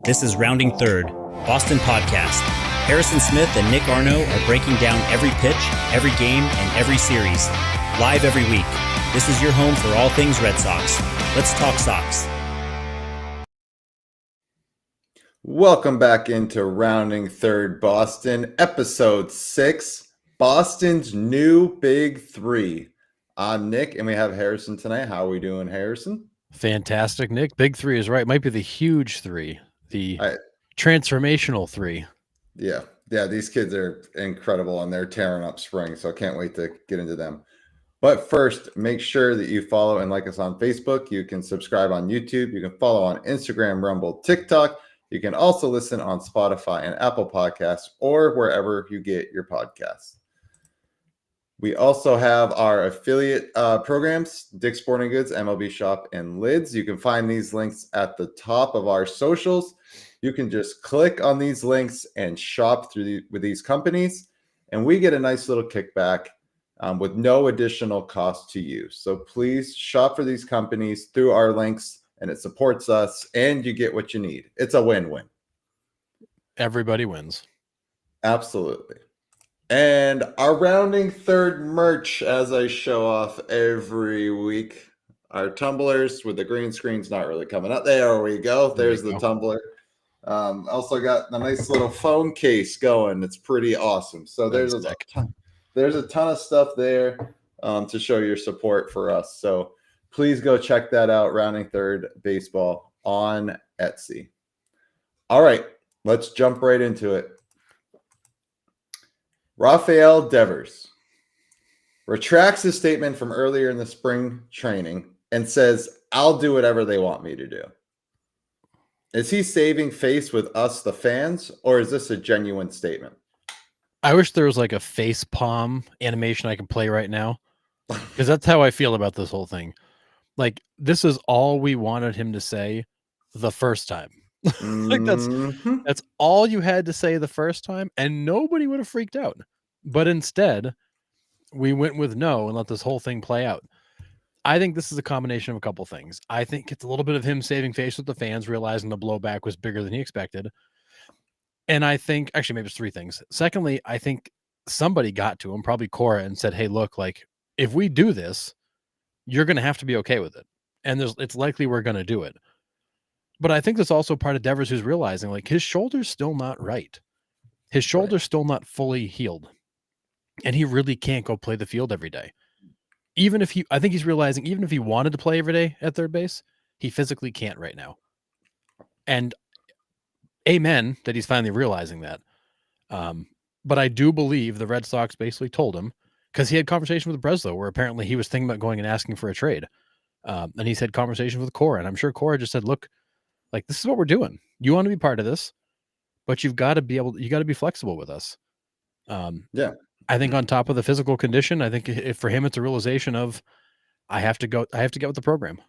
This is Rounding Third, Boston Podcast. Harrison Smith and Nick Arno are breaking down every pitch, every game, and every series. Live every week. This is your home for all things Red Sox. Let's talk Sox. Welcome back into Rounding Third Boston, episode 6, Boston's new big three. I'm Nick, and we have Harrison tonight. How are we doing, Harrison? Fantastic, Nick. Big three is right. Might be the huge three, the transformational three. Yeah, these kids are incredible, and they're tearing up spring, so I can't wait to get into them. But first, make sure that you follow and like us on Facebook. You can subscribe on YouTube. You can follow on Instagram, Rumble, TikTok. You can also listen on Spotify and Apple Podcasts or wherever you get your podcasts. We also have our affiliate programs, Dick's Sporting Goods, MLB Shop, and Lids. You can find these links at the top of our socials. You can just click on these links and shop with these companies, and we get a nice little kickback with no additional cost to you. So please shop for these companies through our links, and it supports us, and you get what you need. It's a win-win. Everybody wins. Absolutely. And our Rounding Third merch, as I show off every week, our tumblers with the green screen's not really coming up. There we go. There's the tumbler. Also got the nice little phone case going. It's pretty awesome. So there's a ton of stuff there to show your support for us. So please go check that out, Rounding Third Baseball on Etsy. All right, let's jump right into it. Rafael Devers retracts his statement from earlier in the spring training and says, I'll do whatever they want me to do. Is he saving face with us, the fans, or is this a genuine statement? I wish there was like a face palm animation I could play right now, because that's how I feel about this whole thing. Like, this is all we wanted him to say the first time. Like that's all you had to say the first time, and nobody would have freaked out. But instead, we went with no and let this whole thing play out. I think this is a combination of a couple things. I think it's a little bit of him saving face with the fans, realizing the blowback was bigger than he expected. And I think, actually, maybe it's three things. Secondly, I think somebody got to him, probably Cora, and said, hey, look, like, if we do this, you're going to have to be okay with it. And it's likely we're going to do it. But I think there's also part of Devers who's realizing, like, his shoulder's still not right. His shoulder's still not fully healed. And he really can't go play the field every day. I think he's realizing, even if he wanted to play every day at third base, he physically can't right now. And amen that he's finally realizing that. But I do believe the Red Sox basically told him, because he had conversation with Breslow, where apparently he was thinking about going and asking for a trade. And he's had conversations with Cora, and I'm sure Cora just said, look, like, this is what we're doing. You want to be part of this, but you got to be flexible with us. Yeah. I think on top of the physical condition, I think if for him, it's a realization of, I have to get with the program.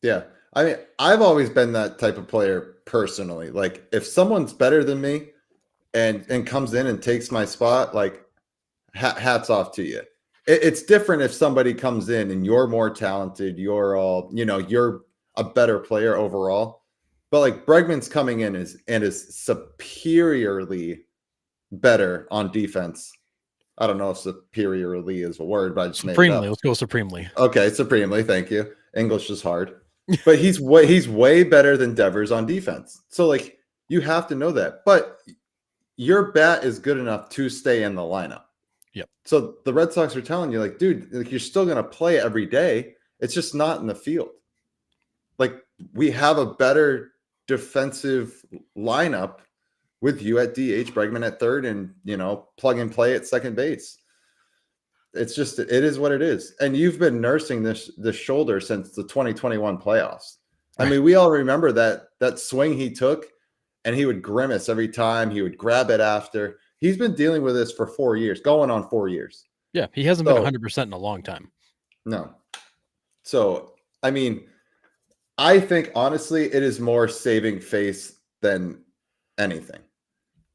Yeah. I mean, I've always been that type of player personally. Like, if someone's better than me and comes in and takes my spot, like, hats off to you. It's different if somebody comes in and you're more talented, you're a better player overall. But like, Bregman's coming in is superiorly better on defense. I don't know if superiorly is a word, but I just supremely. Made it up. Let's go supremely. Okay, supremely. Thank you. English is hard, but he's way better than Devers on defense. So like, you have to know that. But your bat is good enough to stay in the lineup. Yep. So the Red Sox are telling you, like, dude, like, you're still going to play every day. It's just not in the field. Like, we have a better defensive lineup with you at DH, Bregman at third, and, plug and play at second base. It's just, it is what it is. And you've been nursing this shoulder since the 2021 playoffs. I mean, we all remember that swing he took, and he would grimace every time. He would grab it after. He's been dealing with this for 4 years, going on 4 years. Yeah, he hasn't been 100% in a long time. No. So, I mean, I think, honestly, it is more saving face than anything.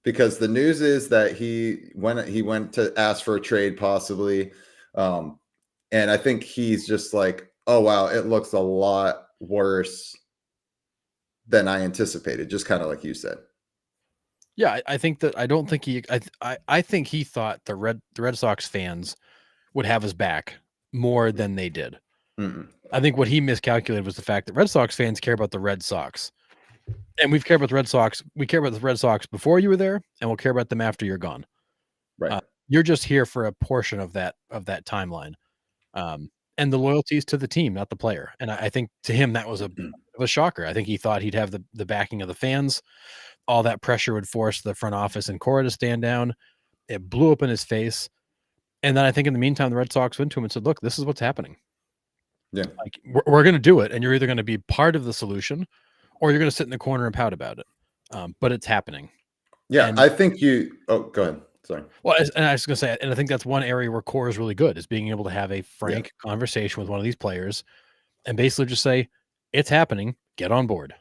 Because the news is that he went to ask for a trade, possibly. And I think he's just like, oh, wow, it looks a lot worse than I anticipated, just kind of like you said. Yeah, I think that I don't think he. I think he thought the Red Sox fans would have his back more than they did. Mm-mm. I think what he miscalculated was the fact that Red Sox fans care about the Red Sox, and we've cared about the Red Sox. We care about the Red Sox before you were there, and we'll care about them after you're gone. Right. You're just here for a portion of that timeline, and the loyalties to the team, not the player. And I think to him that was a shocker. I think he thought he'd have the backing of the fans. All that pressure would force the front office and Cora to stand down. It blew up in his face. And then I think in the meantime, the Red Sox went to him and said, look, this is what's happening. Yeah. Like we're going to do it. And you're either going to be part of the solution or you're going to sit in the corner and pout about it. But it's happening. Yeah. And, I think go ahead. Sorry. Well, and I was going to say, and I think that's one area where Cora is really good, is being able to have a frank conversation with one of these players and basically just say, it's happening. Get on board.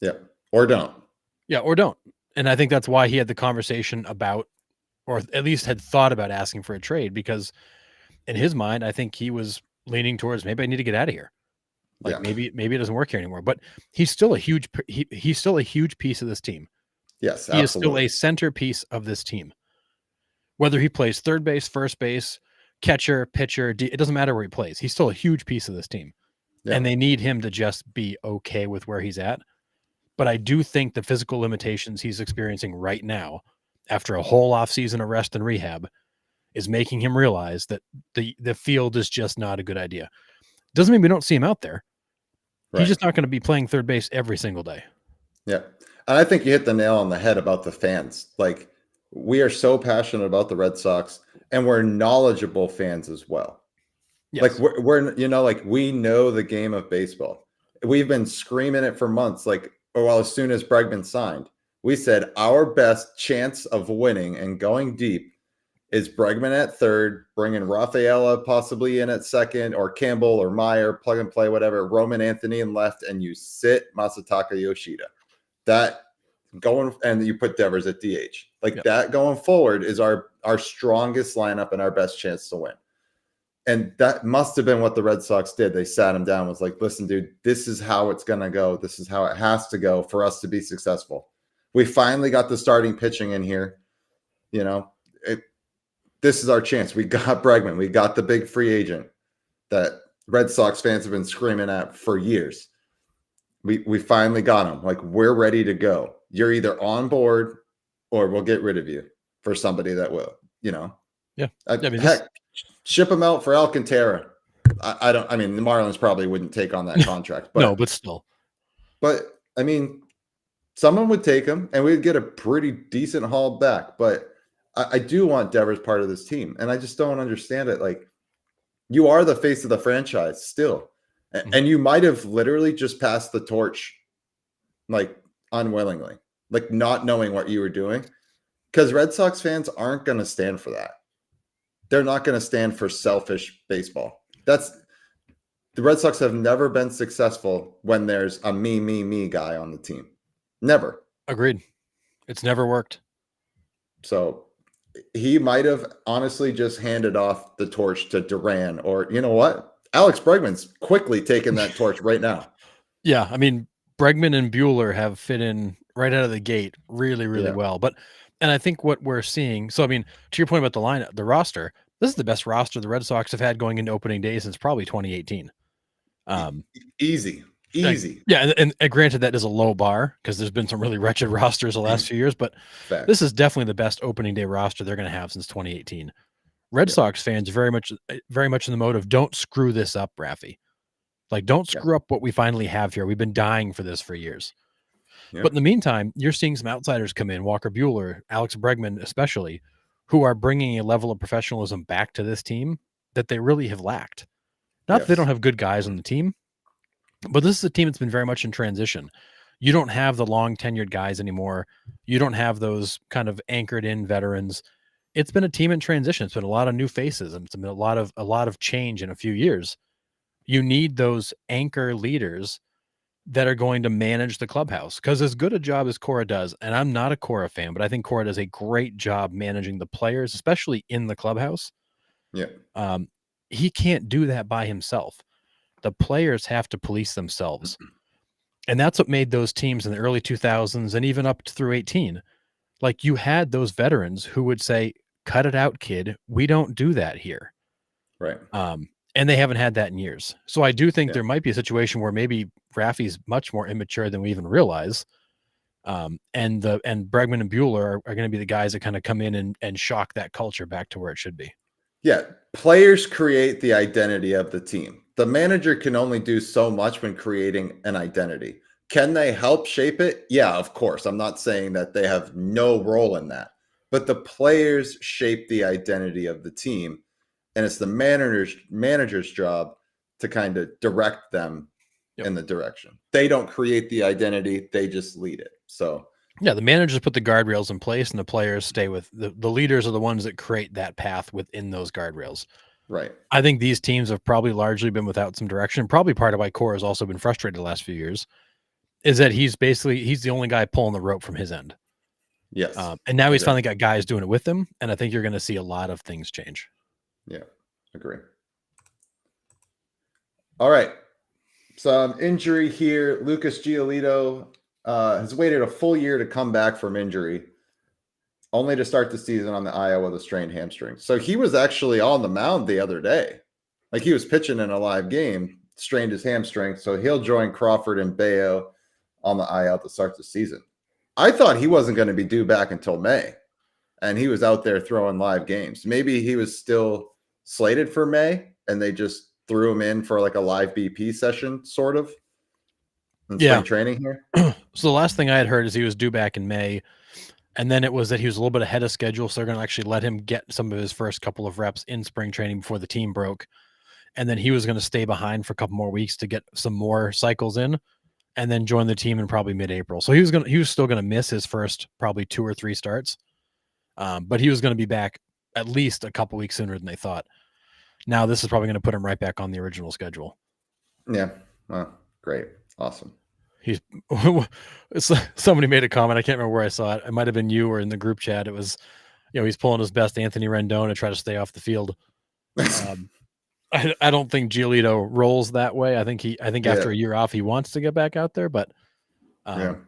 Yeah. Or don't. Yeah. Or don't. And I think that's why he had the conversation about, or at least had thought about asking for a trade, because in his mind, I think he was leaning towards maybe I need to get out of here. Like maybe it doesn't work here anymore. But he's still a huge he's still a huge piece of this team. Yes, he absolutely. is still a centerpiece of this team. Whether he plays third base, first base, catcher, pitcher, it doesn't matter where he plays. He's still a huge piece of this team. Yeah. And they need him to just be okay with where he's at. But I do think the physical limitations he's experiencing right now, after a whole offseason of rest and rehab, is making him realize that the field is just not a good idea. Doesn't mean we don't see him out there. Right. He's just not going to be playing third base every single day. Yeah. And I think you hit the nail on the head about the fans. Like, we are so passionate about the Red Sox, and we're knowledgeable fans as well. Yes. Like we're like, we know the game of baseball. We've been screaming it for months. Like, well, as soon as Bregman signed, we said our best chance of winning and going deep is Bregman at third, bringing Rafaela possibly in at second, or Campbell or Meyer, plug and play, whatever, Roman Anthony in left, and you sit Masataka Yoshida. That going, and you put Devers at DH. Like that going forward is our strongest lineup and our best chance to win. And that must have been what the Red Sox did. They sat him down, was like, listen, dude, this is how it's going to go. This is how it has to go for us to be successful. We finally got the starting pitching in here. This is our chance. We got Bregman. We got the big free agent that Red Sox fans have been screaming at for years. We finally got him. Like, we're ready to go. You're either on board or we'll get rid of you for somebody that will, Yeah. Heck, ship him out for Alcantara. I mean, the Marlins probably wouldn't take on that contract. But, no, but still. But, I mean, someone would take him and we'd get a pretty decent haul back. But I do want Devers part of this team. And I just don't understand it. Like, you are the face of the franchise still. And you might have literally just passed the torch, like, unwillingly, like not knowing what you were doing, because Red Sox fans aren't going to stand for that. They're not going to stand for selfish baseball. The Red Sox have never been successful when there's a me guy on the team. Never. Agreed. It's never worked. So he might have honestly just handed off the torch to Duran, or you know what? Alex Bregman's quickly taking that torch right now. Yeah. I mean, Bregman and Buehler have fit in right out of the gate really, really well. And I think what we're seeing, so I mean, to your point about the lineup, the roster, this is the best roster the Red Sox have had going into opening day since probably 2018. Easy. Yeah. And granted, that is a low bar because there's been some really wretched rosters the last few years, but this is definitely the best opening day roster they're going to have since 2018. Red Sox fans very much in the mode of don't screw this up, Raffy. Like, don't screw up what we finally have here. We've been dying for this for years. Yep. But in the meantime, you're seeing some outsiders come in, Walker Buehler, Alex Bregman especially, who are bringing a level of professionalism back to this team that they really have lacked. Not that they don't have good guys on the team, but this is a team that's been very much in transition. You don't have the long tenured guys anymore. You don't have those kind of anchored in veterans. It's been a team in transition. It's been a lot of new faces, and it's been a lot of change in a few years. You need those anchor leaders that are going to manage the clubhouse, because as good a job as Cora does, and I'm not a Cora fan, but I think Cora does a great job managing the players, especially in the clubhouse. Yeah. He can't do that by himself. The players have to police themselves. And that's what made those teams in the early 2000s and even up through 18. Like, you had those veterans who would say, cut it out, kid. We don't do that here. Right. And they haven't had that in years. So I do think Yeah. there might be a situation where maybe Raffy's much more immature than we even realize. And Bregman and Bueller are going to be the guys that kind of come in and shock that culture back to where it should be. Yeah. Players create the identity of the team. The manager can only do so much when creating an identity. Can they help shape it? Yeah, of course. I'm not saying that they have no role in that, but the players shape the identity of the team. And it's the manager's job to kind of direct them in the direction. They don't create the identity, they just lead it. So yeah, the managers put the guardrails in place and the players stay with the leaders are the ones that create that path within those guardrails. Right. I think these teams have probably largely been without some direction. Probably part of why Cora has also been frustrated the last few years is that he's the only guy pulling the rope from his end. Yes. And now he's finally got guys doing it with him. And I think you're going to see a lot of things change. Yeah, agree. All right. Some injury here. Lucas Giolito has waited a full year to come back from injury, only to start the season on the IL with a strained hamstring. So he was actually on the mound the other day. Like, he was pitching in a live game, strained his hamstring. So he'll join Crawford and Bayo on the IL to start the season. I thought he wasn't going to be due back until May, and he was out there throwing live games. Maybe he was still slated for May, and they just threw him in for like a live BP session, sort of, in spring training here. So the last thing I had heard is he was due back in May, and then it was that he was a little bit ahead of schedule, so they're going to actually let him get some of his first couple of reps in spring training before the team broke, and then he was going to stay behind for a couple more weeks to get some more cycles in, and then join the team in probably mid-April. So he was still going to miss his first probably 2 or 3 starts, but he was going to be back at least a couple weeks sooner than they thought. Now this is probably going to put him right back on the original schedule. Yeah. Well, great. Awesome. Somebody made a comment. I can't remember where I saw it. It might've been you or in the group chat. It was, he's pulling his best Anthony Rendon to try to stay off the field. I don't think Giolito rolls that way. I think after a year off, he wants to get back out there, but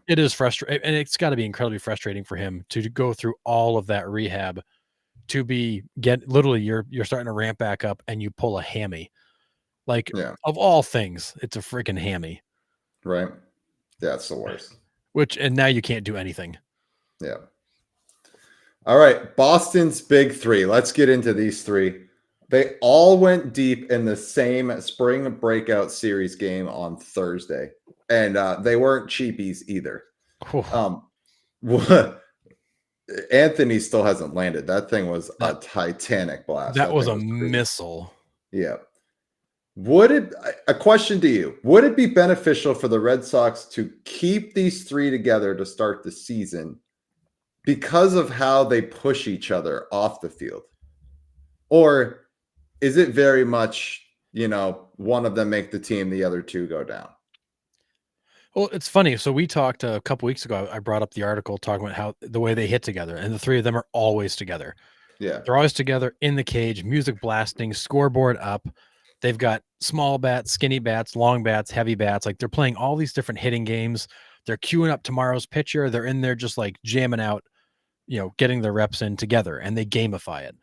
it is frustrating. And it's got to be incredibly frustrating for him to go through all of that rehab to literally you're starting to ramp back up and you pull a hammy. Like, of all things, it's a freaking hammy. Right. Yeah, it's the worst. And now you can't do anything. Yeah. All right. Boston's big three. Let's get into these three. They all went deep in the same spring breakout series game on Thursday. And they weren't cheapies either. Anthony still hasn't landed. That thing was a Titanic blast. That was a missile. Yeah. A question to you, would it be beneficial for the Red Sox to keep these three together to start the season because of how they push each other off the field? Or is it very much, one of them make the team, the other two go down? Well, it's funny. So we talked a couple weeks ago. I brought up the article talking about how the way they hit together, and the three of them are always together. Yeah. They're always together in the cage, music blasting, scoreboard up. They've got small bats, skinny bats, long bats, heavy bats. Like, they're playing all these different hitting games. They're queuing up tomorrow's pitcher. They're in there just like jamming out, getting their reps in together, and they gamify it.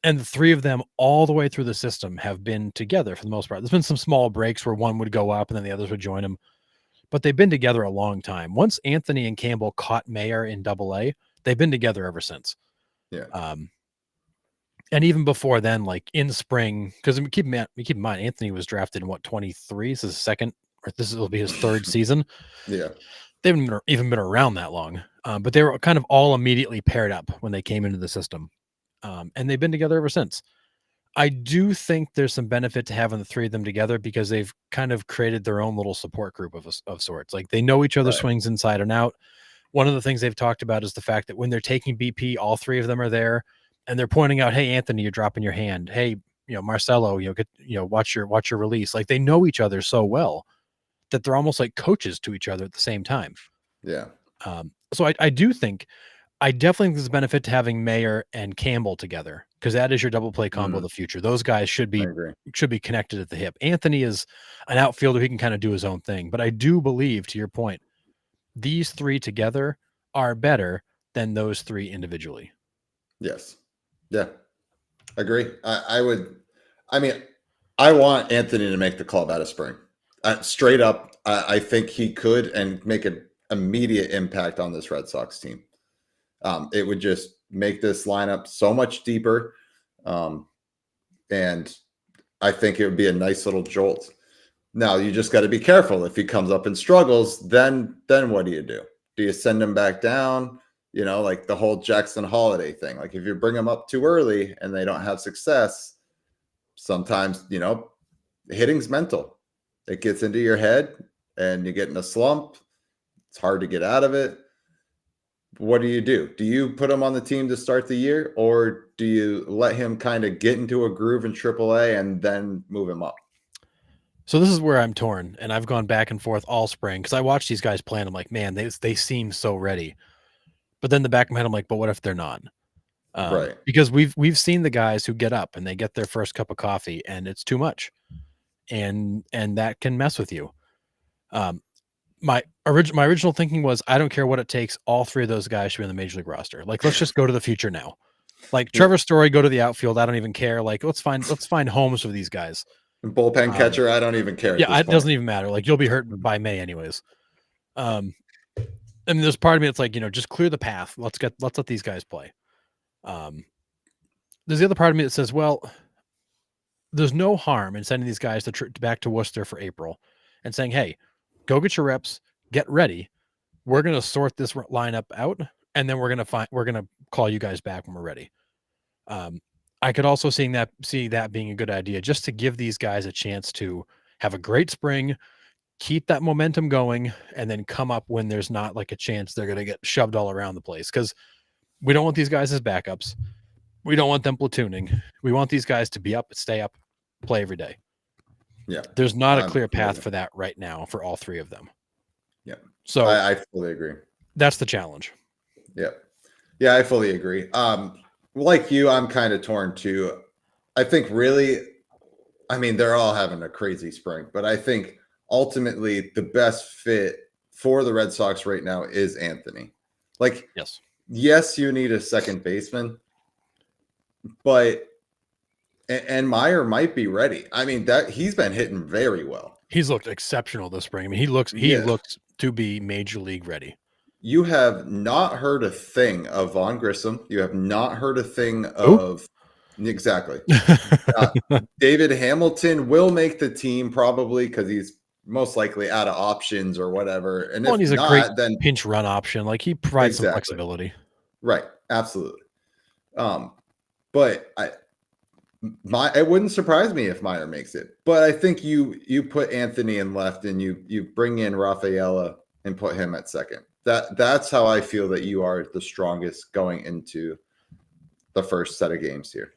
And the three of them all the way through the system have been together for the most part. There's been some small breaks where one would go up and then the others would join them, but they've been together a long time. Once Anthony and Campbell caught Mayer in AA, they've been together ever since. Yeah. And even before then, like in spring, because we keep in mind, Anthony was drafted in 23. This is his second, or this will be his third season. Yeah. They haven't even been around that long, but they were kind of all immediately paired up when they came into the system. And they've been together ever since. I do think there's some benefit to having the three of them together because they've kind of created their own little support group of sorts. Like, they know each other's swings inside and out. One of the things they've talked about is the fact that when they're taking BP, all three of them are there and they're pointing out, hey, Anthony, you're dropping your hand. Hey, Marcelo, watch your release. Like, they know each other so well that they're almost like coaches to each other at the same time. Yeah. So I definitely think there's a benefit to having Mayer and Campbell together. because that is your double play combo of the future. Those guys should I be agree. connected at the hip. Anthony is an outfielder. He can kind of do his own thing. But I do believe, to your point, these three together are better than those three individually. Yes. Yeah. Agree. I mean, I want Anthony to make the club out of spring. Straight up, I think he could and make an immediate impact on this Red Sox team. It would just make this lineup so much deeper. And I think it would be a nice little jolt. Now, you just got to be careful. If he comes up and struggles, then what do you do? Do you send him back down? You know, like the whole Jackson Holiday thing. Like if you bring them up too early and they don't have success, sometimes, you know, hitting's mental. It gets into your head and you get in a slump. It's hard to get out of it. What do? Do you put him on the team to start the year, or do you let him kind of get into a groove in AAA and then move him up? So this is where I'm torn, and I've gone back and forth all spring because I watch these guys play and I'm like, man, they seem so ready. But then the back of my head, I'm like, but what if they're not? Right. Because we've seen the guys who get up and they get their first cup of coffee and it's too much, and that can mess with you. My original thinking was, I don't care what it takes. All three of those guys should be in the major league roster. Like, let's just go to the future now. Like Trevor Story, go to the outfield. I don't even care. Like, let's find homes for these guys. Bullpen catcher, I don't even care. Yeah, it doesn't even matter. Like, you'll be hurt by May anyways. I mean, there's part of me that's like, you know, just clear the path. Let's let these guys play. There's the other part of me that says, well, there's no harm in sending these guys back to Worcester for April and saying, hey, go get your reps, get ready. We're going to sort this lineup out, and then we're going to call you guys back when we're ready. I could also see that being a good idea, just to give these guys a chance to have a great spring, keep that momentum going, and then come up when there's not like a chance they're going to get shoved all around the place. Because we don't want these guys as backups. We don't want them platooning. We want these guys to be up, stay up, play every day. Yeah. There's not a clear path for that right now for all three of them. Yeah. So I fully agree. That's the challenge. Yeah. Yeah, I fully agree. Like you, I'm kind of torn too. I think really, I mean, they're all having a crazy spring, but I think ultimately the best fit for the Red Sox right now is Anthony. Like, yes, you need a second baseman, but and Meyer might be ready. I mean, that he's been hitting very well. He's looked exceptional this spring. I mean, he looks to be major league ready. You have not heard a thing of Vaughn Grissom. You have not heard a thing of exactly. David Hamilton will make the team probably because he's most likely out of options or whatever. And if he's not, a great then pinch run option. Like, he provides some flexibility. Right. Absolutely. But it wouldn't surprise me if Meyer makes it. But I think you put Anthony in left and you bring in Rafaela and put him at second. That's how I feel that you are the strongest going into the first set of games here.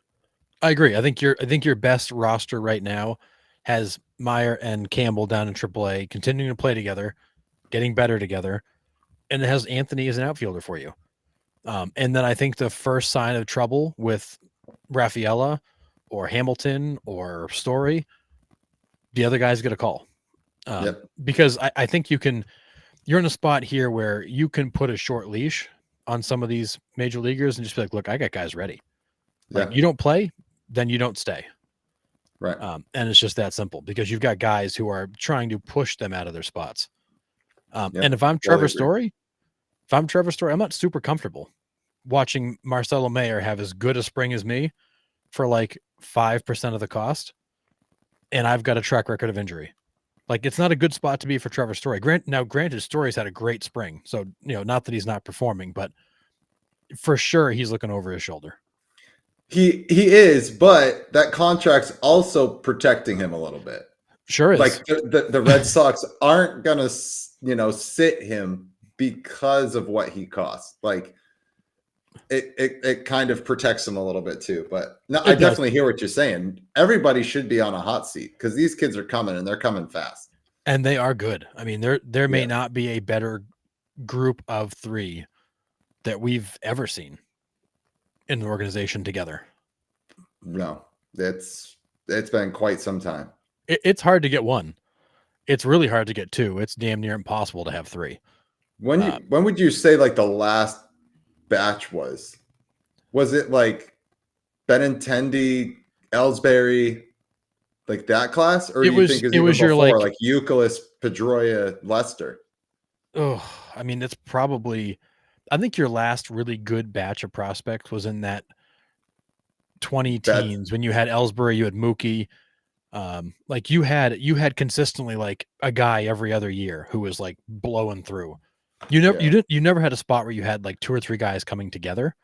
I agree. I think your best roster right now has Meyer and Campbell down in AAA, continuing to play together, getting better together, and it has Anthony as an outfielder for you. And then I think the first sign of trouble with Rafaela or Hamilton or Story, the other guys get a call. Because I think you're in a spot here where you can put a short leash on some of these major leaguers and just be like, look, I got guys ready. Like, you don't play, then you don't stay. Right. And it's just that simple, because you've got guys who are trying to push them out of their spots. And if I'm Trevor Story, I'm not super comfortable watching Marcelo Mayer have as good a spring as me for like 5% of the cost, and I've got a track record of injury. Like, it's not a good spot to be for Trevor Story. Granted, Story's had a great spring, so, you know, not that he's not performing, but for sure he's looking over his shoulder. He is, but that contract's also protecting him a little bit. Sure is. Like, the Red Sox aren't gonna, sit him because of what he costs. Like, it kind of protects him a little bit too. But no, I definitely hear what you're saying. Everybody should be on a hot seat because these kids are coming and they're coming fast. And they are good. I mean, there may not be a better group of three that we've ever seen in the organization together. No, it's been quite some time. It's hard to get one. It's really hard to get two. It's damn near impossible to have three. When would you say like the last batch was? Was it like Benintendi, Ellsbury, like that class, or do you think it was even before, like Youkilis, Pedroia, Lester? Oh, I mean, it's probably. I think your last really good batch of prospects was in that 20 teens when you had Ellsbury, you had Mookie. Like you had consistently like a guy every other year who was like blowing through. You never had a spot where you had like two or three guys coming together.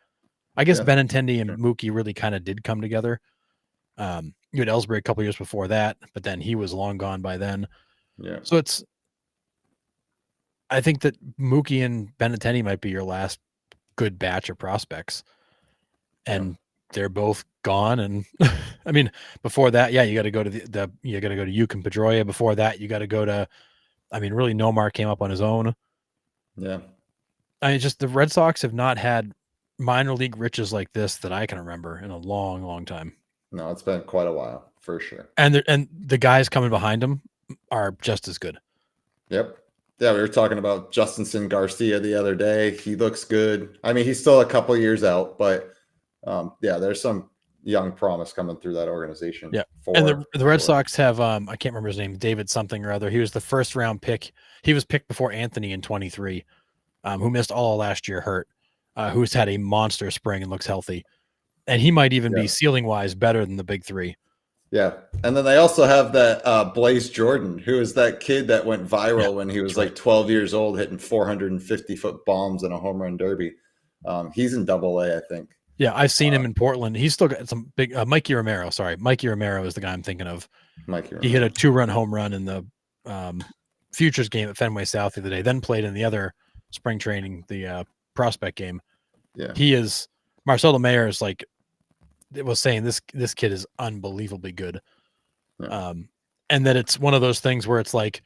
I guess Benintendi and Mookie really kind of did come together. You had Ellsbury a couple years before that, but then he was long gone by then. Yeah. So I think that Mookie and Benintendi might be your last good batch of prospects, and they're both gone. And I mean, before that, you got to go to you got to go to Yuk and Pedroia. Before that, you got to go to. I mean, really, Nomar came up on his own. Yeah. I mean, just the Red Sox have not had minor league riches like this that I can remember in a long, long time. No, it's been quite a while for sure. And the guys coming behind them are just as good. Yep. Yeah, we were talking about Justinson Garcia the other day. He looks good. I mean, he's still a couple of years out, but there's some young promise coming through that organization. Yeah. And the Red Sox have I can't remember his name, David something or other. He was the first round pick. He was picked before Anthony in 23, who missed all of last year hurt, who's had a monster spring and looks healthy. And he might even be ceiling wise better than the big three. Yeah. And then they also have that Blaze Jordan, who is that kid that went viral when he was like 12 years old, hitting 450-foot bombs in a home run derby. He's in Double-A, I think. Yeah, I've seen him in Portland. He's still got some big Mikey Romero. Sorry, Mikey Romero is the guy I'm thinking of. He hit a 2-run home run in the Futures game at Fenway South the other day, then played in the other spring training, the prospect game. Yeah. He is Marcelo Mayer is like it was saying this kid is unbelievably good. Yeah. And that it's one of those things where it's like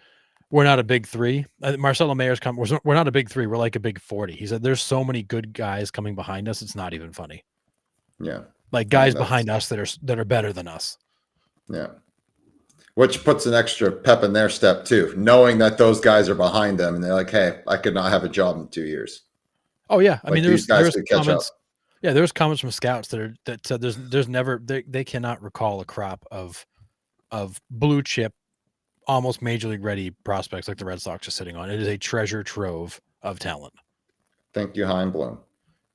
we're not a big three. Marcelo Mayer's we're not a big three. We're like a big 40. He said there's so many good guys coming behind us. It's not even funny. Yeah. Like guys behind us that are better than us. Yeah. Which puts an extra pep in their step too, knowing that those guys are behind them and they're like, hey, I could not have a job in 2 years. Oh yeah. I mean, these guys could catch up. Yeah, there's comments from scouts that said there's never they cannot recall a crop of blue chip, almost major league ready prospects like the Red Sox are sitting on. It is a treasure trove of talent. Thank you, Chaim Bloom.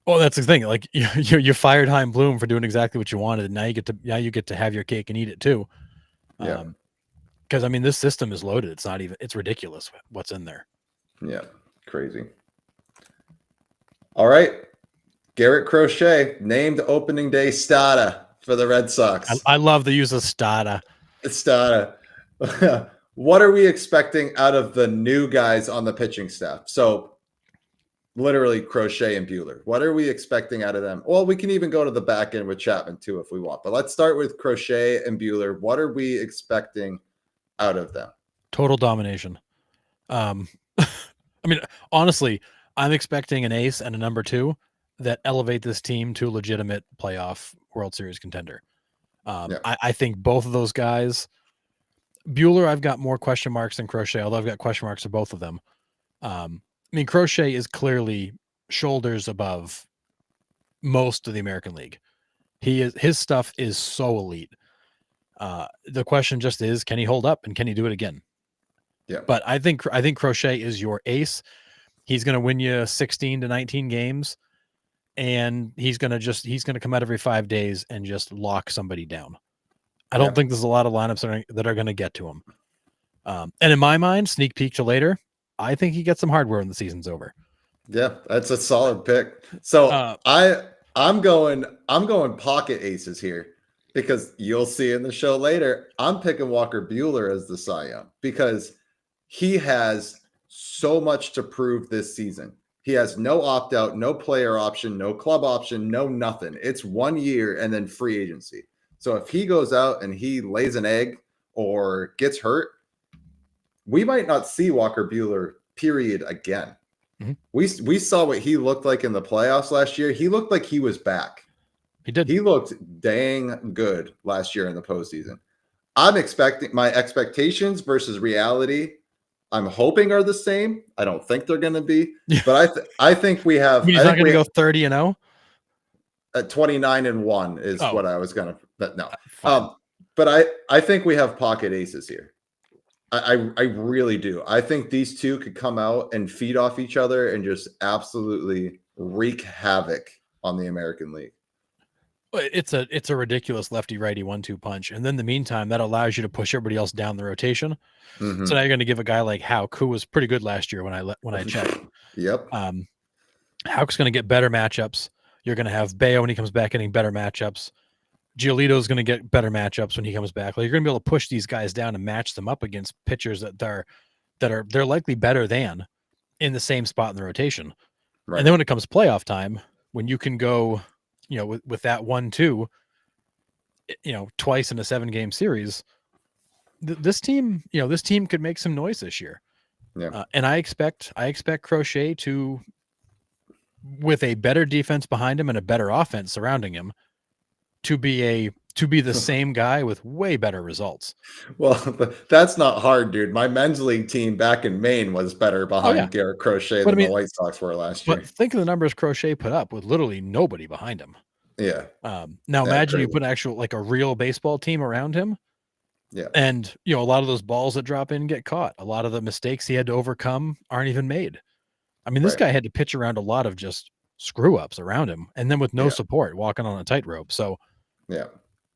Well, that's the thing. Like you fired Chaim Bloom for doing exactly what you wanted, and now you get to have your cake and eat it too. Yeah. Because I mean, this system is loaded. It's ridiculous what's in there. Yeah, crazy. All right. Garrett Crochet named opening day starter for the Red Sox. I love the use of starter. Starter. What are we expecting out of the new guys on the pitching staff? So literally Crochet and Buehler. What are we expecting out of them? Well, we can even go to the back end with Chapman too if we want. But let's start with Crochet and Buehler. What are we expecting out of them? Total domination. I mean, honestly, I'm expecting an ace and a number 2 that elevate this team to a legitimate playoff World Series contender. I think both of those guys, Buehler, I've got more question marks than Crochet, although I've got question marks for both of them. I mean, Crochet is clearly shoulders above most of the American League. His stuff is so elite. The question just is, can he hold up and can he do it again? Yeah. But I think Crochet is your ace. He's going to win you 16 to 19 games. And he's going to come out every 5 days and just lock somebody down. I don't think there's a lot of lineups that are going to get to him. And in my mind, sneak peek to later, I think he gets some hardware when the season's over. Yeah, that's a solid pick. So I'm going pocket aces here because you'll see in the show later, I'm picking Walker Buehler as the Cy Young because he has so much to prove this season. He has no opt-out, no player option, no club option, no nothing. It's 1 year and then free agency. So if he goes out and he lays an egg or gets hurt, we might not see Walker Buehler, period, again. Mm-hmm. We saw what he looked like in the playoffs last year. He looked like he was back. He did. He looked dang good last year in the postseason. I'm expecting my expectations versus reality. I'm hoping are the same. I don't think they're going to be, but I think we have. I mean, he's not going to go 30-0. At 29-1 is what I was going to. But no, Fine. but I think we have pocket aces here. I really do. I think these two could come out and feed off each other and just absolutely wreak havoc on the American League. It's a ridiculous lefty-righty 1-2 punch, and then in the meantime, that allows you to push everybody else down the rotation. Mm-hmm. So now you're going to give a guy like Houck, who was pretty good last year when I checked. Yep. Houck's going to get better matchups. You're going to have Bayo when he comes back getting better matchups. Giolito's going to get better matchups when he comes back. Like, you're going to be able to push these guys down and match them up against pitchers they're likely better than in the same spot in the rotation. Right. And then when it comes playoff time, when you can go, with that 1-2, twice in a 7-game series, this team could make some noise this year. Yeah. And I expect Crochet to, with a better defense behind him and a better offense surrounding him, to be the same guy with way better results. Well, that's not hard, dude. My men's league team back in Maine was better behind Garrett Crochet than the White Sox were last year. But think of the numbers Crochet put up with literally nobody behind him. Yeah. Now imagine you put a real baseball team around him. Yeah. And a lot of those balls that drop in get caught. A lot of the mistakes he had to overcome aren't even made. I mean, this guy had to pitch around a lot of just screw ups around him, and then with no support, walking on a tightrope. So yeah.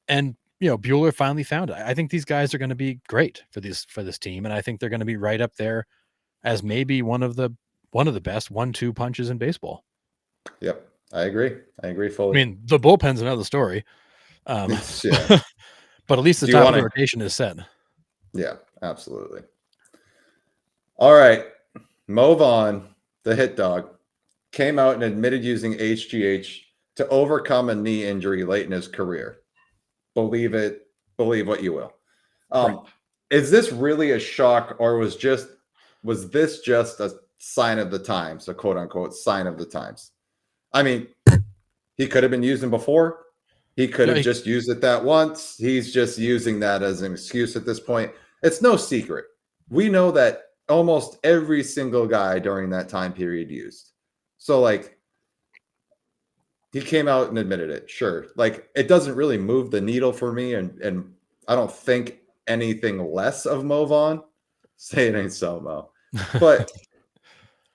And Buehler finally found it. I think these guys are going to be great for this team, and I think they're going to be right up there as maybe one of the best 1-2 punches in baseball. Yep, I agree fully. I mean, the bullpen's another story, but at least the top of the rotation is set. Yeah, absolutely. All right, Mo Vaughn, the hit dog, came out and admitted using HGH to overcome a knee injury late in his career. Believe it, believe what you will. Right. Is this really a shock, or was this just a sign of the times, a quote unquote sign of the times? I mean, he could have been using before. He could have just used it that once. He's just using that as an excuse at this point. It's no secret. We know that almost every single guy during that time period used. So he came out and admitted it. Sure. It doesn't really move the needle for me. And I don't think anything less of Mo Vaughn. Say it ain't so, Mo. But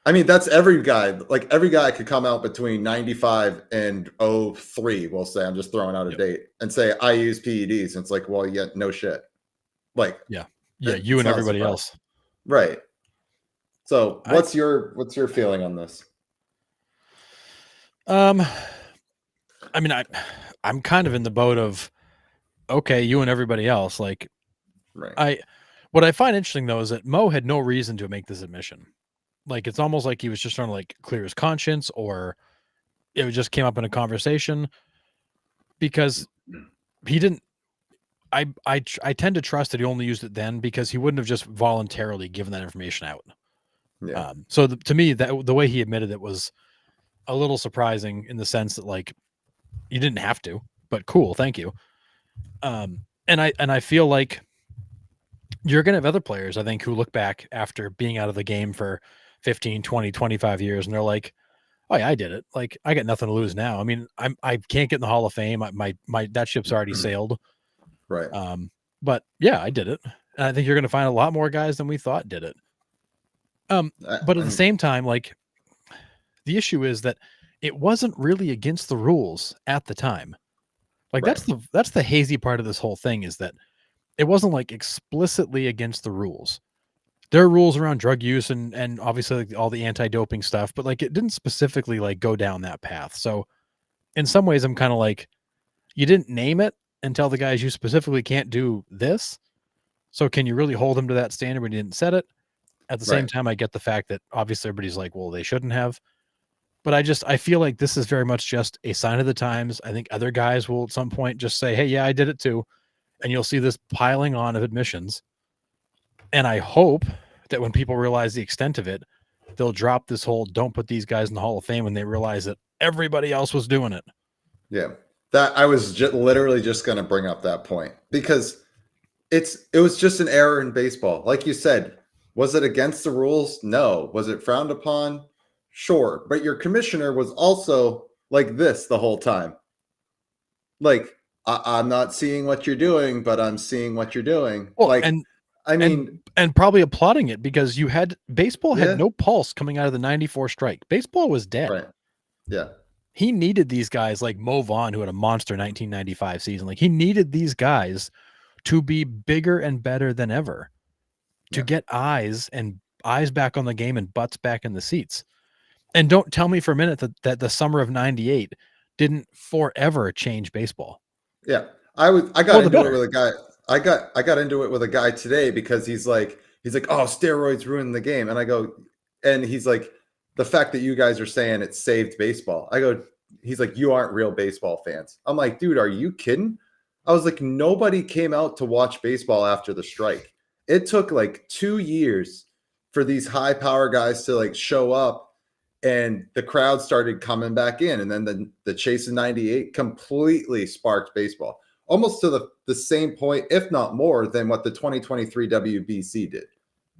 I mean, that's every guy. Every guy could come out between 95 and 03. We'll say, I'm just throwing out a date, and say, I use PEDs. And it's well, yeah, no shit. Yeah, you and everybody else. Right. So what's your feeling on this? I mean, I'm kind of in the boat of, okay, you and everybody else. Right. What I find interesting though is that Mo had no reason to make this admission. It's almost like he was just trying to clear his conscience, or it just came up in a conversation, because he didn't. I tend to trust that he only used it then, because he wouldn't have just voluntarily given that information out. Yeah. So to me, that the way he admitted it was a little surprising, in the sense that you didn't have to, but cool, thank you. And I feel like you're going to have other players, I think, who look back after being out of the game for 15, 20, 25 years, and they're like, oh yeah, I did it. I got nothing to lose now. I mean, I can't get in the Hall of Fame. My that ship's already sailed. Right. But yeah, I did it. And I think you're going to find a lot more guys than we thought did it. But at the same time, the issue is that it wasn't really against the rules at the time. Right. That's the hazy part of this whole thing, is that it wasn't explicitly against the rules. There are rules around drug use and obviously all the anti-doping stuff, but it didn't specifically go down that path. So in some ways, I'm kind of you didn't name it and tell the guys you specifically can't do this. So can you really hold them to that standard when you didn't set it? At the same time, I get the fact that obviously everybody's well, they shouldn't have. But I feel like this is very much just a sign of the times. I think other guys will at some point just say, hey, yeah, I did it too. And you'll see this piling on of admissions. And I hope that when people realize the extent of it, they'll drop this whole don't put these guys in the Hall of Fame when they realize that everybody else was doing it. Yeah. That I was literally just going to bring up that point because it was just an error in baseball. Like you said, was it against the rules? No. Was it frowned upon? Sure. But your commissioner was also like this the whole time. Like, I'm not seeing what you're doing, but I'm seeing what you're doing. Well, like, and I mean, and probably applauding it because baseball Yeah. had no pulse coming out of the 94 strike. Baseball was dead. right. Yeah. He needed these guys like Mo Vaughn, who had a monster 1995 season. Like he needed these guys to be bigger and better than ever, to Yeah. get eyes back on the game and butts back in the seats. And don't tell me for a minute that the summer of 98 didn't forever change baseball. Yeah. I got For the into it better. with a guy. I got into it with a guy today because he's like, oh, steroids ruined the game. And I go, and he's like, the fact that you guys are saying it saved baseball. I go, he's like, you aren't real baseball fans. I'm like, dude, are you kidding? I was like, nobody came out to watch baseball after the strike. It took like 2 years for these high power guys to like show up, and the crowd started coming back in. And then the chase of 98 completely sparked baseball, almost to the same point, if not more, than what the 2023 WBC did.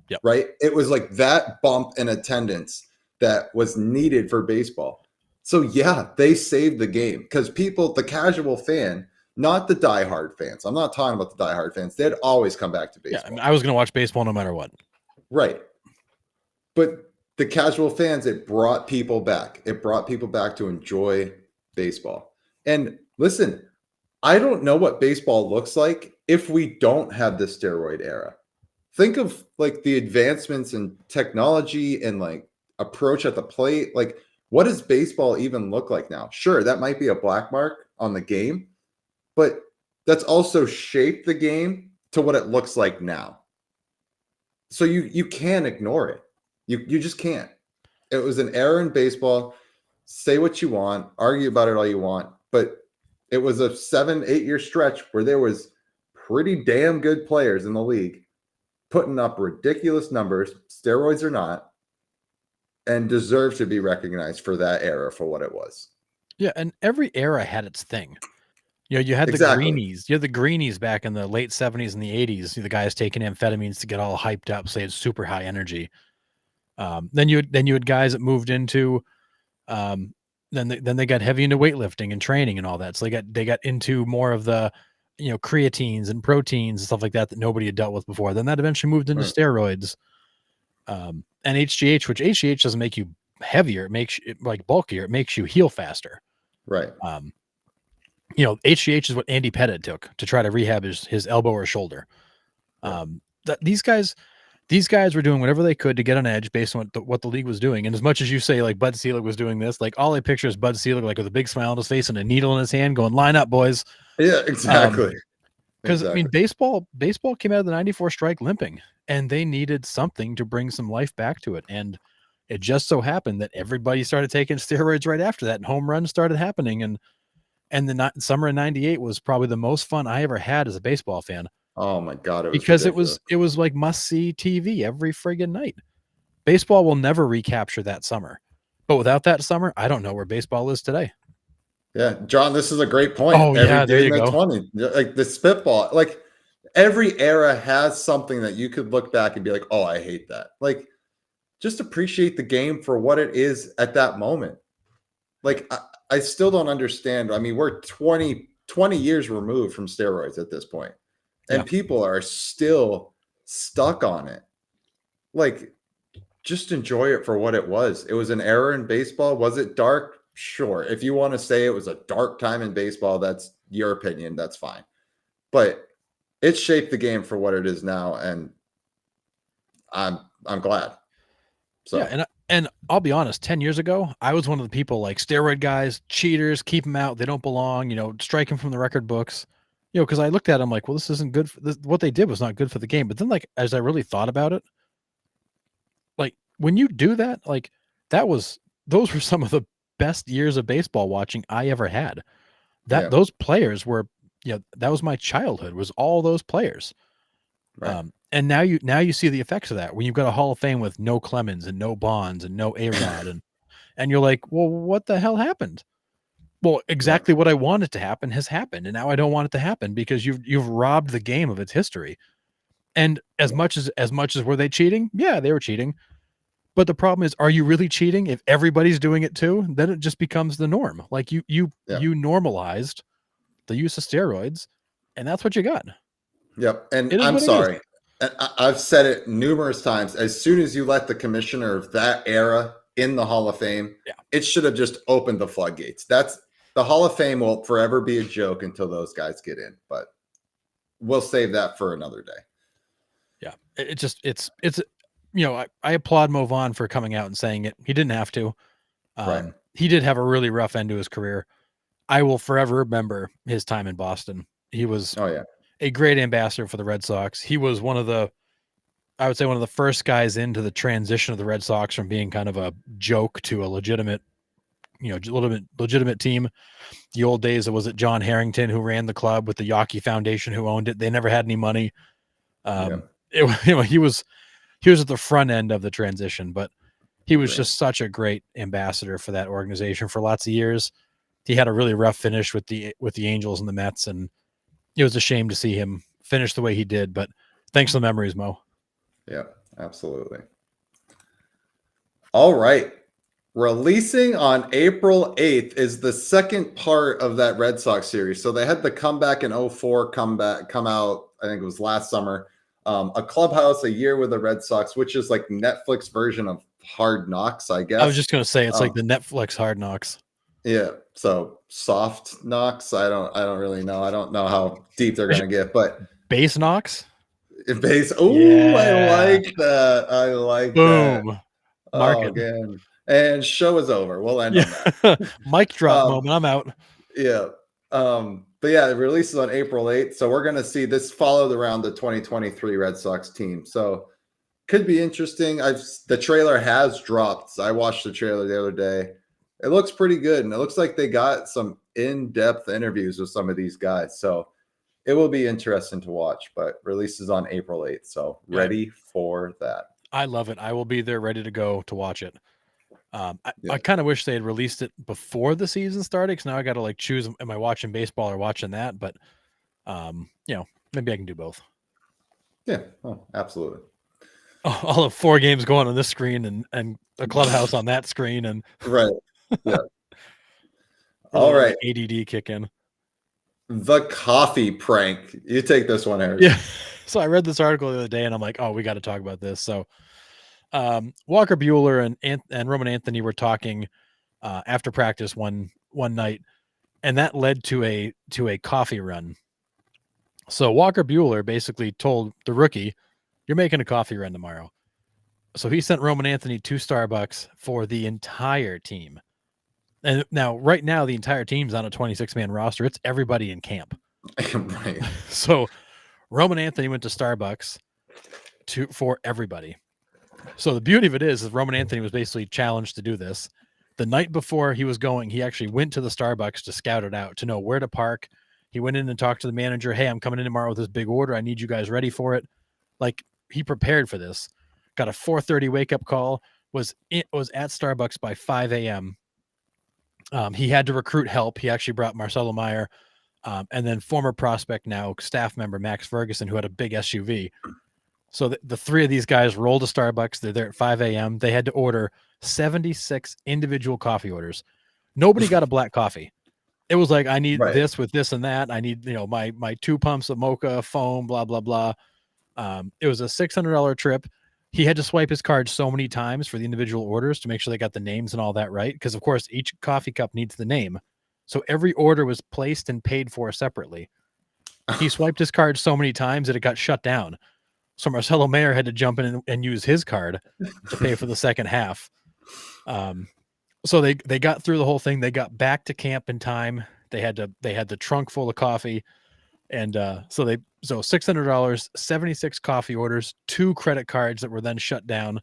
Yep. Right? It was like that bump in attendance that was needed for baseball. So yeah, they saved the game because people, the casual fan, not the diehard fans. I'm not talking about the diehard fans. They'd always come back to baseball. Yeah, I mean, I was going to watch baseball no matter what. Right. But the casual fans, it brought people back. It brought people back to enjoy baseball. And listen, I don't know what baseball looks like if we don't have the steroid era. Think of like the advancements in technology and like approach at the plate. Like, what does baseball even look like now? Sure, that might be a black mark on the game, but that's also shaped the game to what it looks like now. So you can't ignore it. You just can't. It was an error in baseball. Say what you want, argue about it all you want, but it was a 7-8 year stretch where there was pretty damn good players in the league putting up ridiculous numbers, steroids or not, and deserve to be recognized for that era for what it was. Yeah, and every era had its thing. You know, you had Exactly. the greenies. You had the greenies back in the late 70s and the 80s. The guys taking amphetamines to get all hyped up, say it's super high energy. Then you had guys that moved into then they got heavy into weightlifting and training and all that. So they got into more of the creatines and proteins and stuff like that nobody had dealt with before. Then that eventually moved into steroids. And HGH, which HGH doesn't make you heavier, it makes you like bulkier, it makes you heal faster. Right. HGH is what Andy Pettit took to try to rehab his elbow or shoulder. These guys were doing whatever they could to get an edge based on what the league was doing. And as much as you say like Bud Selig was doing this, like all I picture is Bud Selig like with a big smile on his face and a needle in his hand going, line up, boys. Yeah, exactly. Because I mean, baseball came out of the 94 strike limping, and they needed something to bring some life back to it. And it just so happened that everybody started taking steroids right after that, and home runs started happening. And the summer of 98 was probably the most fun I ever had as a baseball fan. Oh my God. Because it was like must see TV every friggin' night. Baseball will never recapture that summer, but without that summer, I don't know where baseball is today. Yeah, John, this is a great point. Oh, yeah, there you go. 20, like the spitball, like every era has something that you could look back and be like, oh, I hate that. Like, just appreciate the game for what it is at that moment. Like, I still don't understand. I mean, we're 20 years removed from steroids at this point, and people are still stuck on it. Like, just enjoy it for what it was. It was an era in baseball. Was it dark? Sure. If you want to say it was a dark time in baseball, that's your opinion. That's fine. But it shaped the game for what it is now, and I'm glad. So yeah, and I'll be honest, 10 years ago, I was one of the people like steroid guys, cheaters, keep them out. They don't belong, strike them from the record books. Because I looked at them like, well, this isn't good. What they did was not good for the game. But then, like, as I really thought about it, like when you do that, like those were some of the best years of baseball watching I ever had. Those players were, that was my childhood, was all those players. right. And now you see the effects of that when you've got a Hall of Fame with no Clemens and no Bonds and no A-Rod and you're like, well, what the hell happened? Well, exactly what I wanted to happen has happened, and now I don't want it to happen because you've robbed the game of its history. And as much as were they cheating? Yeah, they were cheating. But the problem is, are you really cheating? If everybody's doing it too, then it just becomes the norm. Like you normalized the use of steroids, and that's what you got. Yep. And It is I'm what it is. sorry. And I've said it numerous times. As soon as you let the commissioner of that era in the Hall of Fame, it should have just opened the floodgates. That's the Hall of Fame will forever be a joke until those guys get in, but we'll save that for another day. Yeah. It's I applaud Mo Vaughn for coming out and saying it. He didn't have to. Right. He did have a really rough end to his career. I will forever remember his time in Boston. He was a great ambassador for the Red Sox. He was one of the first guys into the transition of the Red Sox from being kind of a joke to a legitimate team. The old days, was it John Harrington who ran the club with the Yawkey Foundation who owned it? They never had any money. He was at the front end of the transition, but he was just such a great ambassador for that organization for lots of years. He had a really rough finish with the Angels and the Mets, and it was a shame to see him finish the way he did. But thanks for the memories, Mo. Yeah, absolutely. All right. Releasing on April 8th is the second part of that Red Sox series. So they had the comeback in 2004 come out, I think it was last summer. A Clubhouse, a year with the Red Sox, which is like Netflix version of Hard Knocks, I guess. I was just going to say it's like the Netflix Hard Knocks. Yeah. So soft knocks. I don't really know. I don't know how deep they're going to get, but base knocks. Base. Oh, yeah. I like that. I like Boom. that. Mark again. And show is over. We'll end on that. Mic drop moment. I'm out. Yeah. But yeah, it releases on April 8th. So we're going to see this followed around the 2023 Red Sox team. So could be interesting. The trailer has dropped. So I watched the trailer the other day. It looks pretty good. And it looks like they got some in-depth interviews with some of these guys. So it will be interesting to watch, but releases on April 8th. So ready for that. I love it. I will be there ready to go to watch it. I kind of wish they had released it before the season started, because now I got to like choose, am I watching baseball or watching that? But maybe I can do both. Yeah, absolutely. All of 4 games going on this screen and a Clubhouse on that screen, and right. Yeah. All right. ADD kick in. The coffee prank. You take this one, Harris. Yeah. So I read this article the other day, and I'm like, oh, we got to talk about this. So Walker Buehler and Roman Anthony were talking after practice one night, and that led to a coffee run. So Walker Buehler basically told the rookie, "You're making a coffee run tomorrow." So he sent Roman Anthony to Starbucks for the entire team. And right now, the entire team's on a 26-man roster. It's everybody in camp. Right. So Roman Anthony went to Starbucks for everybody. So the beauty of it is Roman Anthony was basically challenged to do this. The night before he was going, he actually went to the Starbucks to scout it out, to know where to park. He went in and talked to the manager. Hey, I'm coming in tomorrow with this big order. I need you guys ready for it. Like, he prepared for this. Got a 4:30 wake-up call, was at Starbucks by 5 a.m. He had to recruit help. He actually brought Marcelo Meyer and then former prospect, now staff member, Max Ferguson, who had a big SUV. So the 3 of these guys rolled to Starbucks. They're there at 5 a.m. They had to order 76 individual coffee orders. Nobody got a black coffee. It was like, I need this with this and that. I need, my 2 pumps of mocha foam, blah, blah, blah. It was a $600 trip. He had to swipe his card so many times for the individual orders to make sure they got the names and all that right. Because, of course, each coffee cup needs the name. So every order was placed and paid for separately. He swiped his card so many times that it got shut down. So Marcelo Meyer had to jump in and use his card to pay for the second half. So they got through the whole thing. They got back to camp in time. They had the trunk full of coffee. And so $600, 76 coffee orders, 2 credit cards that were then shut down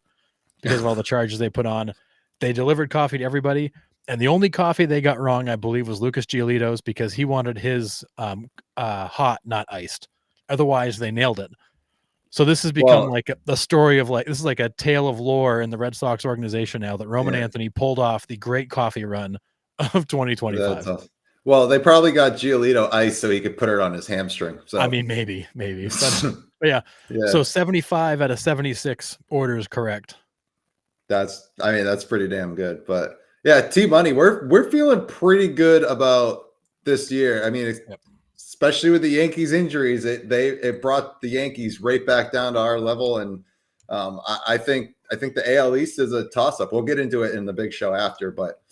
because of all the charges they put on. They delivered coffee to everybody. And the only coffee they got wrong, I believe, was Lucas Giolito's, because he wanted his hot, not iced. Otherwise, they nailed it. So this has become like the story of this is like a tale of lore in the Red Sox organization now, that Roman Anthony pulled off the great coffee run of 2025. That's awesome. Well, they probably got Giolito ice so he could put it on his hamstring. So I mean, maybe, but yeah. yeah, So 75 out of 76 orders correct. that's pretty damn good. But yeah, T Money, we're feeling pretty good about this year. I mean, especially with the Yankees injuries, it brought the Yankees right back down to our level, and I think the AL East is a toss up. We'll get into it in the big show after, but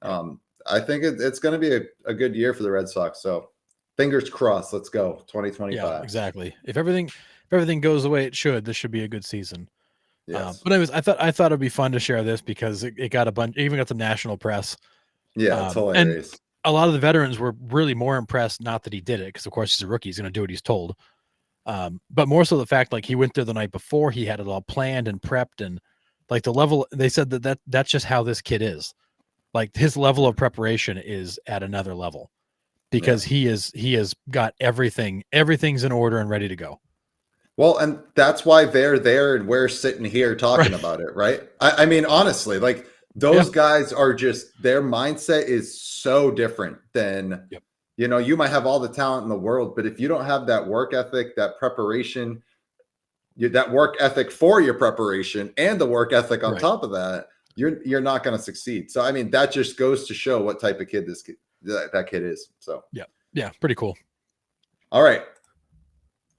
I think it's going to be a good year for the Red Sox. So fingers crossed. Let's go 2025. Yeah, exactly. If everything goes the way it should, this should be a good season. Yes. But anyways, I thought it'd be fun to share this because it got it even got some national press. Yeah, it's hilarious. And a lot of the veterans were really more impressed, not that he did it, because of course he's a rookie, he's going to do what he's told. But more so the fact like he went there the night before, he had it all planned and prepped, and like the level they said that's just how this kid is. Like his level of preparation is at another level because he has got everything's in order and ready to go. Well, and that's why they're there and we're sitting here talking about it, right? I mean, honestly, like those guys are just, their mindset is so different than, you might have all the talent in the world, but if you don't have that work ethic, that preparation, that work ethic for your preparation and the work ethic on top of that, you're not going to succeed. So, I mean, that just goes to show what type of kid that kid is. So, yeah, pretty cool. All right.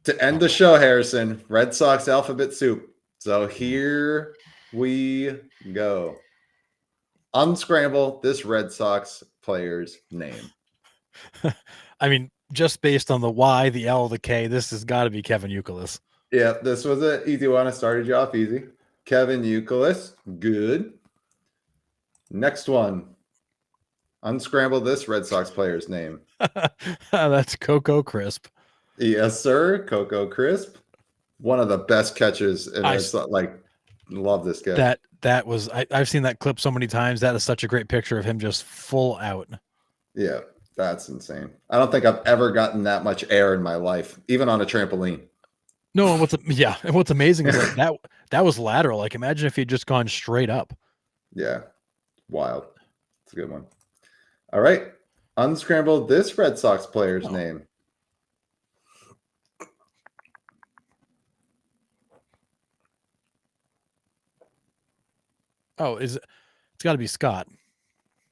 To end the show, Harrison, Red Sox alphabet soup. So here we go. Unscramble this Red Sox player's name. I mean, just based on the Y, the L, the K, this has got to be Kevin Youkilis. Yeah, this was an easy one. I started you off easy. Kevin Youkilis. Good. Next one. Unscramble this Red Sox player's name. That's Coco Crisp. Yes, sir. Coco Crisp. One of the best catches. And I love this guy. That was I've seen that clip so many times. That is such a great picture of him just full out. Yeah, that's insane. I don't think I've ever gotten that much air in my life, even on a trampoline. No, and what's amazing is that was lateral. Like imagine if he'd just gone straight up. Yeah. Wild. It's a good one. All right. Unscramble this Red Sox player's name. Oh, it's got to be Scott.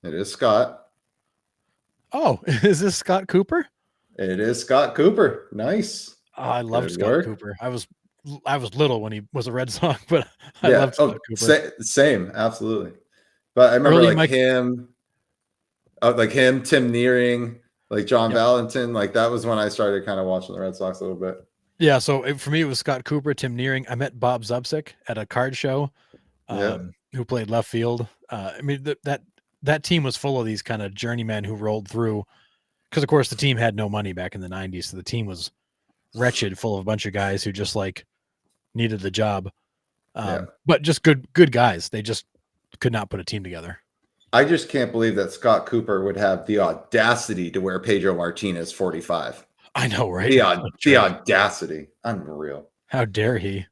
It is Scott. Oh, is this Scott Cooper? It is Scott Cooper. Nice. Oh, I love Scott Cooper. I was little when he was a Red Sox, but I loved Scott Cooper. Same, absolutely. But I remember him, Tim Nearing, like John Valentin. Like that was when I started kind of watching the Red Sox a little bit. Yeah, so for me it was Scott Cooper, Tim Nearing. I met Bob Zubcic at a card show. Who played left field. I mean, that team was full of these kind of journeymen who rolled through because, of course, the team had no money back in the 90s. So the team was wretched, full of a bunch of guys who just like needed the job. But just good guys. They just could not put a team together. I just can't believe that Scott Cooper would have the audacity to wear Pedro Martinez 45. I know, right? The audacity. Unreal. How dare he?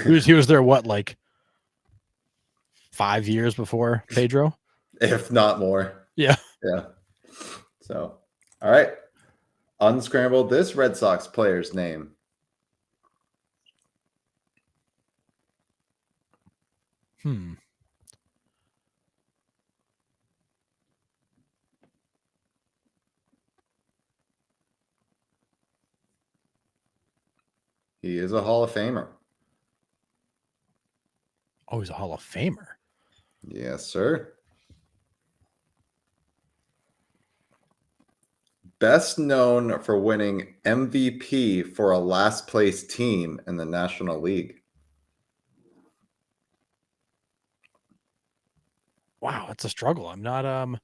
He was there, what, like 5 years before Pedro, if not more. Yeah. So, all right. Unscramble this Red Sox player's name. He is a Hall of Famer. Oh, he's a Hall of Famer. Yes, sir. Best known for winning MVP for a last place team in the National League. Wow, it's a struggle. I'm not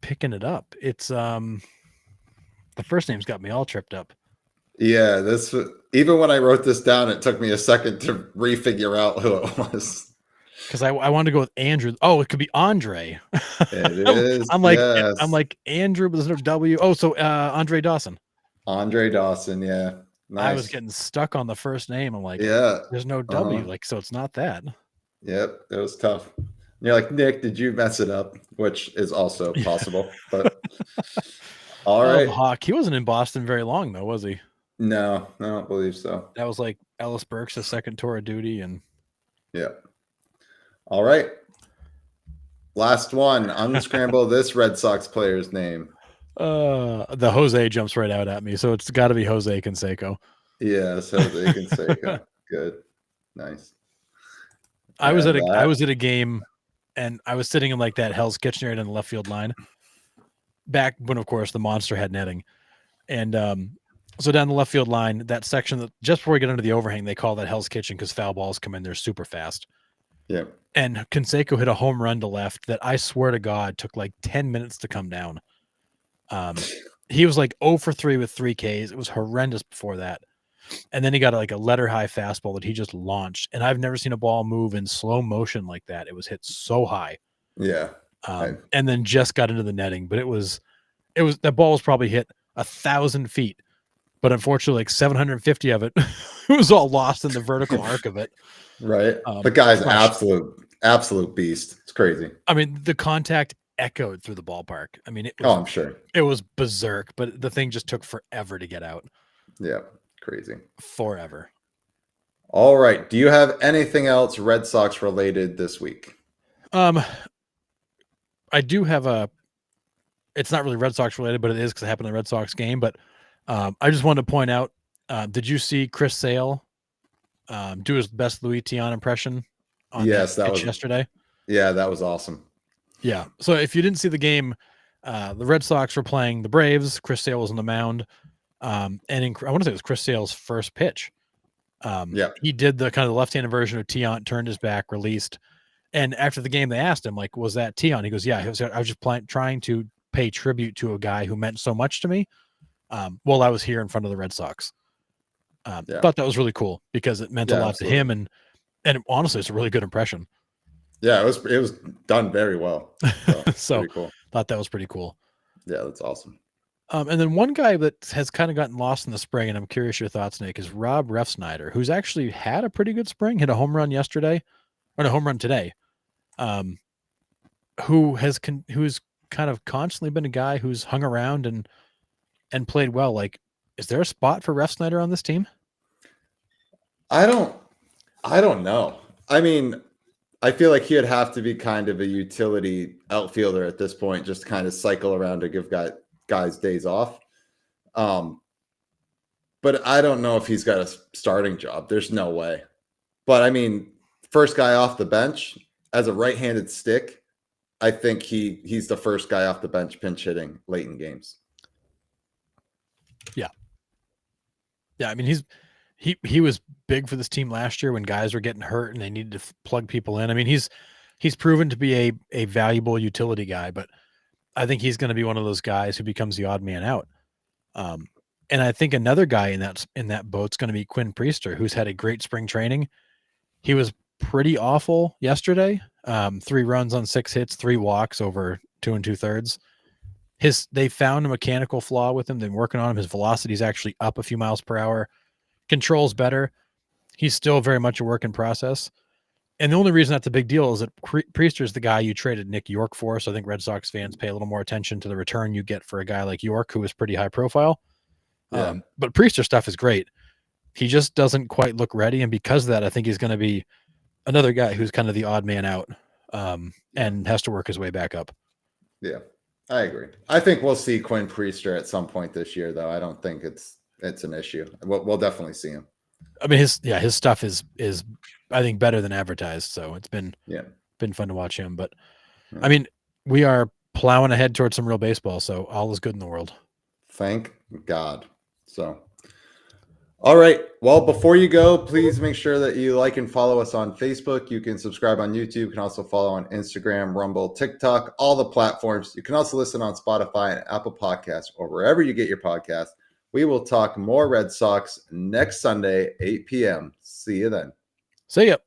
picking it up. It's the first name's got me all tripped up. Yeah, even when I wrote this down, it took me a second to refigure out who it was. Because I wanted to go with Andrew. Oh, it could be Andre. It is. I'm like Andrew, but there's no W. Oh, so Andre Dawson. Andre Dawson, yeah. Nice. I was getting stuck on the first name. I'm like, there's no W. Like, so it's not that. Yep, it was tough. You're like, Nick, did you mess it up? Which is also possible. But all right. Hawk. He wasn't in Boston very long though, was he? No, I don't believe so. That was like Ellis Burks' second tour of duty, and Yeah. All right. Last one. Unscramble this Red Sox player's name. the Jose jumps right out at me, so it's got to be Jose Canseco. Yeah, so they can say good. Nice. I was at a game, and I was sitting in like that Hell's Kitchen area in the left field line. Back when, of course, the monster had netting, and so down the left field line, that section that just before we get under the overhang, they call that Hell's Kitchen because foul balls come in there super fast. Yeah. And Canseco hit a home run to left that I swear to God took like 10 minutes to come down. He was like 0 for 3 with 3 Ks. It was horrendous before that. And then he got like a letter high fastball that he just launched. And I've never seen a ball move in slow motion like that. It was hit so high. Yeah. And then just got into the netting. But it was that ball was probably hit 1,000 feet. But unfortunately, like 750 of it, it was all lost in the vertical arc of it. Right. The guy's absolute beast. It's crazy. I mean, the contact echoed through the ballpark. I mean, I'm sure it was berserk, but the thing just took forever to get out. Yeah. Crazy. Forever. All right. Do you have anything else Red Sox related this week? I do have it's not really Red Sox related, but it is because it happened in the Red Sox game. But I just wanted to point out, did you see Chris Sale do his best Louis Tiant impression on that was yesterday? Yeah, that was awesome. Yeah. So if you didn't see the game, the Red Sox were playing the Braves. Chris Sale was on the mound. I want to say it was Chris Sale's first pitch. He did the kind of the left-handed version of Tiant, turned his back, released. And after the game, they asked him, like, was that Tiant? He goes, yeah. I was just trying to pay tribute to a guy who meant so much to me while I was here in front of the Red Sox. Thought that was really cool because it meant a lot to him. And honestly, it's a really good impression. Yeah, it was done very well. So pretty cool. Thought that was pretty cool. Yeah, that's awesome. And then one guy that has kind of gotten lost in the spring, and I'm curious your thoughts, Nick, is Rob Refsnyder, who's actually had a pretty good spring, hit a home run yesterday, or a home run today. Who's kind of constantly been a guy who's hung around and played well. Like, is there a spot for Refsnyder on this team? I don't know. I mean, I feel like he'd have to be kind of a utility outfielder at this point, just to kind of cycle around to give guys days off. But I don't know if he's got a starting job. There's no way. But I mean, first guy off the bench as a right-handed stick, I think he's the first guy off the bench pinch hitting late in games. Yeah. Yeah, I mean, he was big for this team last year when guys were getting hurt and they needed to plug people in. I mean, he's proven to be a valuable utility guy, but I think he's going to be one of those guys who becomes the odd man out. And I think another guy in that boat's going to be Quinn Priester, who's had a great spring training. He was pretty awful yesterday. 3 runs on 6 hits, 3 walks over 2 2/3. They found a mechanical flaw with him. They've been working on him. His velocity is actually up a few miles per hour. Controls better. He's still very much a work in process. And the only reason that's a big deal is that Priester is the guy you traded Nick York for. So I think Red Sox fans pay a little more attention to the return you get for a guy like York, who is pretty high profile. Yeah. But Priester stuff is great. He just doesn't quite look ready. And because of that, I think he's going to be another guy who's kind of the odd man out and has to work his way back up. Yeah, I agree. I think we'll see Quinn Priester at some point this year, though. I don't think it's an issue. We'll definitely see him. I mean, his stuff is I think better than advertised. So it's been fun to watch him. But I mean, we are plowing ahead towards some real baseball. So all is good in the world. Thank God. So, all right. Well, before you go, please make sure that you like and follow us on Facebook. You can subscribe on YouTube. You can also follow on Instagram, Rumble, TikTok, all the platforms. You can also listen on Spotify and Apple Podcasts or wherever you get your podcasts. We will talk more Red Sox next Sunday, 8 p.m. See you then. See ya.